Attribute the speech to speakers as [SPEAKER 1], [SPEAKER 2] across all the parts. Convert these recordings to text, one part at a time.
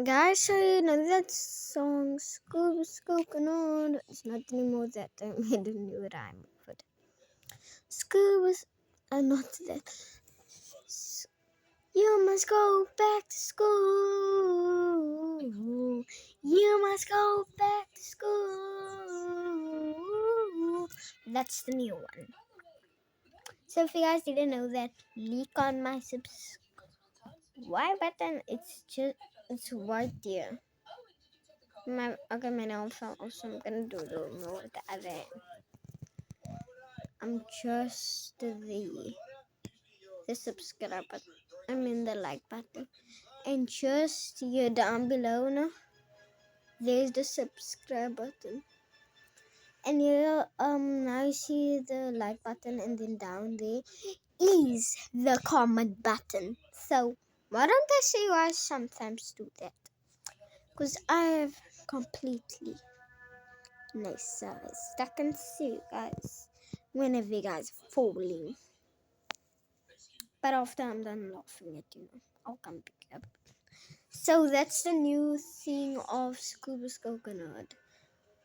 [SPEAKER 1] Guys, so you know that song Scuba Coconut? It's not anymore that I made a new rhyme for it. Scuba, not that. You must go back to school. You must go back to school. That's the new one. So if you guys didn't know that, click on my subscribe button. It's right there. My nail fell off, so I'm gonna do the more the other. I'm just the subscribe button. I mean the like button. And just here down below now, there's the subscribe button. And here now you see the like button, and then down there is the comment button. So why don't I say you guys sometimes do that? Because I have completely nice eyes. I can see you guys whenever you guys falling. But after I'm done laughing at you, I'll come pick you up. So that's the new thing of Scuba's Coconut.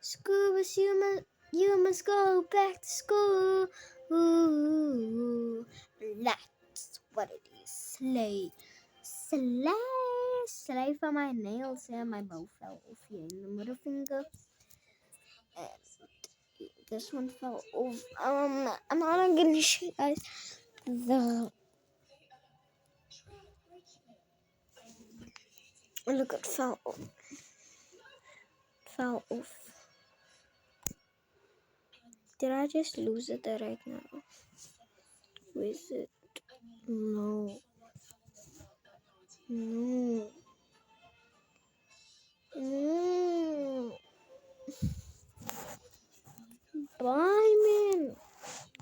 [SPEAKER 1] Scuba's, you must go back to school. Ooh, that's what it is. Slay. Slay for my nails and my bow fell off here in the middle finger. And this one fell off. I'm not gonna show you guys the look, it fell off. Did I just lose it right now? Where is it? No. No. No. Bye, man.